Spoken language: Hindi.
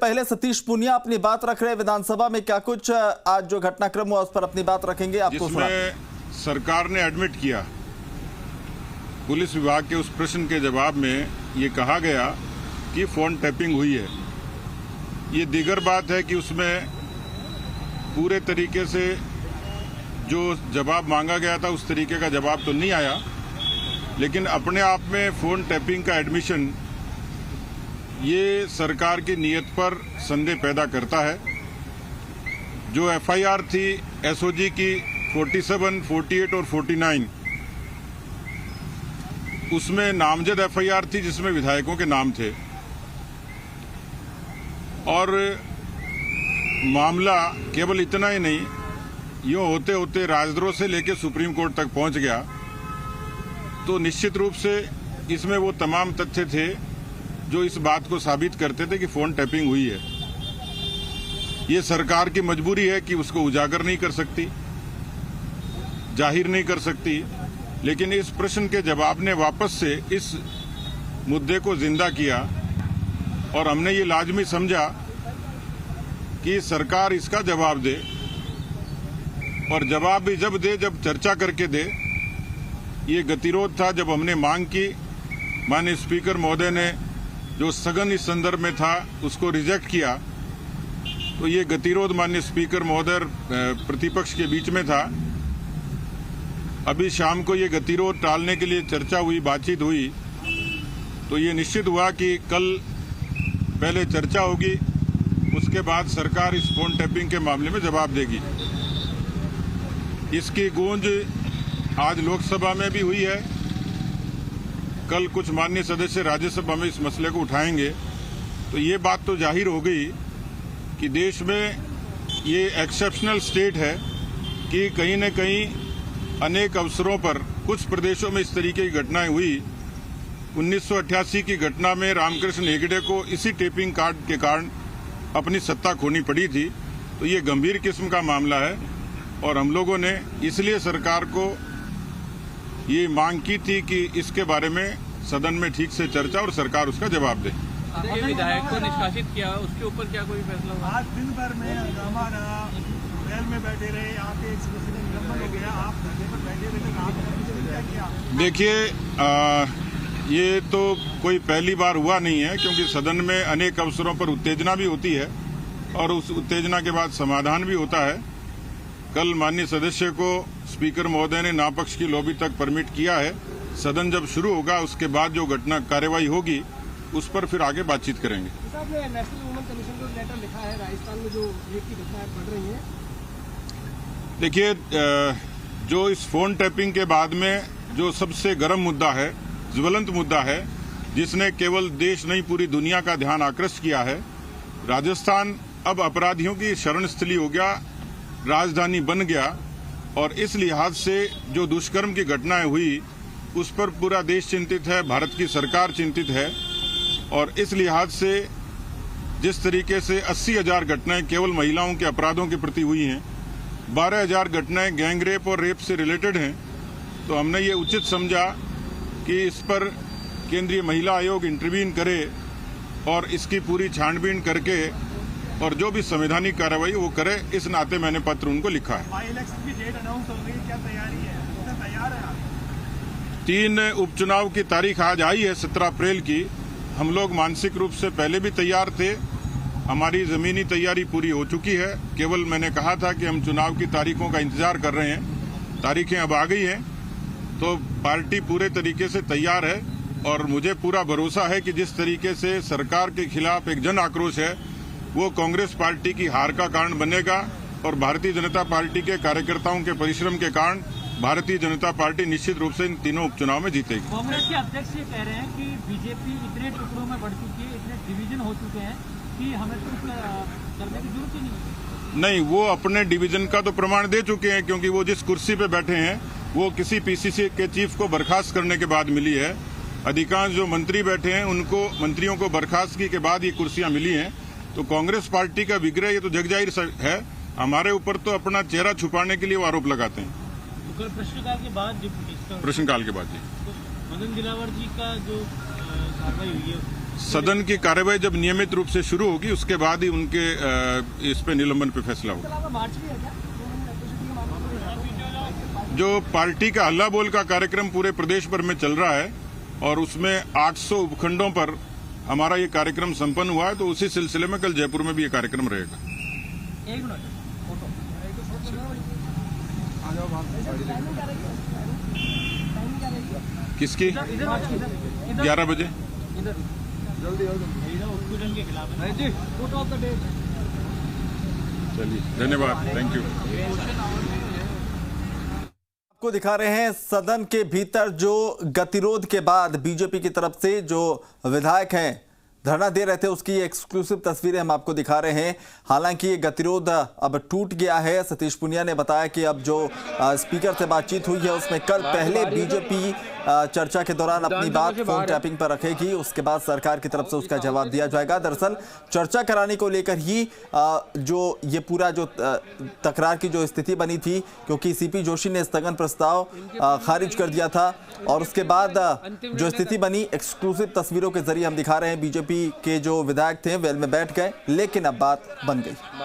पहले सतीश पूनिया अपनी बात रख रहे हैं विधानसभा में। क्या कुछ आज जो घटनाक्रम हुआ उस पर अपनी बात रखेंगे, आपको जिसमें सरकार ने एडमिट किया, पुलिस विभाग के उस प्रश्न के जवाब में ये कहा गया कि फोन टैपिंग हुई है। ये दीगर बात है कि उसमें पूरे तरीके से जो जवाब मांगा गया था उस तरीके का जवाब तो नहीं आया, लेकिन अपने आप में फोन टैपिंग का एडमिशन ये सरकार की नीयत पर संदेह पैदा करता है। जो एफआईआर थी एसओजी की 47, 48 और 49, उसमें नामजद एफआईआर थी जिसमें विधायकों के नाम थे और मामला केवल इतना ही नहीं, यूं होते होते राजद्रोह से लेकर सुप्रीम कोर्ट तक पहुंच गया। तो निश्चित रूप से इसमें वो तमाम तथ्य थे जो इस बात को साबित करते थे कि फोन टैपिंग हुई है। ये सरकार की मजबूरी है कि उसको उजागर नहीं कर सकती, जाहिर नहीं कर सकती, लेकिन इस प्रश्न के जवाब ने वापस से इस मुद्दे को जिंदा किया और हमने ये लाजमी समझा कि सरकार इसका जवाब दे, और जवाब भी जब दे जब चर्चा करके दे। ये गतिरोध था जब हमने मांग की, माननीय स्पीकर महोदय ने जो स्थगन इस संदर्भ में था उसको रिजेक्ट किया, तो ये गतिरोध माननीय स्पीकर महोदय प्रतिपक्ष के बीच में था। अभी शाम को ये गतिरोध टालने के लिए चर्चा हुई, बातचीत हुई, तो ये निश्चित हुआ कि कल पहले चर्चा होगी, उसके बाद सरकार इस फोन टैपिंग के मामले में जवाब देगी। इसकी गूंज आज लोकसभा में भी हुई है, कल कुछ माननीय सदस्य राज्यसभा में इस मसले को उठाएंगे। तो ये बात तो जाहिर हो गई कि देश में ये एक्सेप्शनल स्टेट है कि कहीं न कहीं अनेक अवसरों पर कुछ प्रदेशों में इस तरीके की घटनाएं हुई। 1988 की घटना में रामकृष्ण हेगड़े को इसी टेपिंग कार्ड के कारण अपनी सत्ता खोनी पड़ी थी। तो ये गंभीर किस्म का मामला है और हम लोगों ने इसलिए सरकार को ये मांग की थी कि इसके बारे में सदन में ठीक से चर्चा और सरकार उसका जवाब दे। विधायक को निष्कासित किया, उसके ऊपर क्या कोई फैसला हुआ? आज दिन भर में हंगामा रहा, जेल में बैठे रहे, यहाँ पे निलंबन हो गया, आप धरने पर बैठे रहे, आपने क्या किया? देखिए, ये तो कोई पहली बार हुआ नहीं है, क्योंकि सदन में अनेक अवसरों पर उत्तेजना भी होती है और उस उत्तेजना के बाद समाधान भी होता है। कल माननीय सदस्य को स्पीकर महोदय ने नापक्ष की लॉबी तक परमिट किया है। सदन जब शुरू होगा उसके बाद जो घटना कार्यवाही होगी उस पर फिर आगे बातचीत करेंगे। आपने नेशनल वुमेन कमीशन को लेटर लिखा है, राजस्थान में जो रेप की घटनाएं बढ़ रही हैं। देखिए, जो इस फोन टैपिंग के बाद में जो सबसे गर्म मुद्दा है, ज्वलंत मुद्दा है, जिसने केवल देश नहीं पूरी दुनिया का ध्यान आकृष्ट किया है, राजस्थान अब अपराधियों की शरण स्थली हो गया, राजधानी बन गया। और इस लिहाज से जो दुष्कर्म की घटनाएं हुई उस पर पूरा देश चिंतित है, भारत की सरकार चिंतित है। और इस लिहाज से जिस तरीके से 80,000 घटनाएं केवल महिलाओं के अपराधों के प्रति हुई हैं, 12,000 घटनाएं गैंगरेप और रेप से रिलेटेड हैं, तो हमने ये उचित समझा कि इस पर केंद्रीय महिला आयोग इंटरवीन करे और इसकी पूरी छानबीन करके और जो भी संवैधानिक कार्रवाई वो करे। इस नाते मैंने पत्र उनको लिखा है। इलेक्शन की डेट अनाउंस हो गई, क्या तैयारी है? तैयार है आप? 3 उपचुनाव की तारीख आज आई है, 17 अप्रैल की। हम लोग मानसिक रूप से पहले भी तैयार थे, हमारी जमीनी तैयारी पूरी हो चुकी है। केवल मैंने कहा था कि हम चुनाव की तारीखों का इंतजार कर रहे हैं, तारीखें अब आ गई हैं, तो पार्टी पूरे तरीके से तैयार है। और मुझे पूरा भरोसा है कि जिस तरीके से सरकार के खिलाफ एक जन आक्रोश है वो कांग्रेस पार्टी की हार का कारण बनेगा और भारतीय जनता पार्टी के कार्यकर्ताओं के परिश्रम के कारण भारतीय जनता पार्टी निश्चित रूप से इन तीनों उपचुनाव में जीतेगी। कांग्रेस के अध्यक्ष ये कह रहे हैं कि बीजेपी इतने टुकड़ों में बढ़ चुकी है, इतने डिवीजन हो चुके हैं कि हमें कुछ करने की जरूरत ही नहीं। वो अपने डिवीजन का तो प्रमाण दे चुके हैं, क्योंकि वो जिस कुर्सी पे बैठे हैं वो किसी पीसीसी के चीफ को बर्खास्त करने के बाद मिली है। अधिकांश जो मंत्री बैठे हैं उनको, मंत्रियों को बर्खास्तगी के बाद ये कुर्सियां मिली हैं। तो कांग्रेस पार्टी का विग्रह ये तो जगजाहिर है। हमारे ऊपर तो अपना चेहरा छुपाने के लिए वो आरोप लगाते हैं। तो कल प्रश्नकाल के बाद प्रश्नकाल के बाद जी मदन दिलावर जी का जो कार्रवाई हुई है सदन की कार्यवाही जब नियमित रूप से शुरू होगी उसके बाद ही उनके इस पे निलंबन पे फैसला होगा। जो पार्टी का हल्ला बोल का कार्यक्रम पूरे प्रदेश भर में चल रहा है और उसमें 800 उपखंडों पर हमारा ये कार्यक्रम संपन्न हुआ है, तो उसी सिलसिले में कल जयपुर में भी ये कार्यक्रम रहेगा। किसकी? 11 बजे। चलिए, धन्यवाद, थैंक यू। आपको दिखा रहे हैं सदन के भीतर जो गतिरोध के बाद बीजेपी की तरफ से जो विधायक हैं धरना दे रहे थे, उसकी एक्सक्लूसिव तस्वीरें हम आपको दिखा रहे हैं। हालांकि ये गतिरोध अब टूट गया है। सतीश पुनिया ने बताया कि अब जो स्पीकर से बातचीत हुई है उसमें कल पहले बीजेपी चर्चा के दौरान अपनी बात फोन टैपिंग पर रखेगी, उसके बाद सरकार की तरफ से उसका जवाब दिया जाएगा। दरअसल चर्चा कराने को लेकर ही जो ये पूरा जो तकरार की जो स्थिति बनी थी, क्योंकि सीपी जोशी ने स्थगन प्रस्ताव खारिज कर दिया था और उसके बाद जो स्थिति बनी, एक्सक्लूसिव तस्वीरों के जरिए हम दिखा रहे हैं। बीजेपी के जो विधायक थे वेल में बैठ गए, लेकिन अब बात बन गई।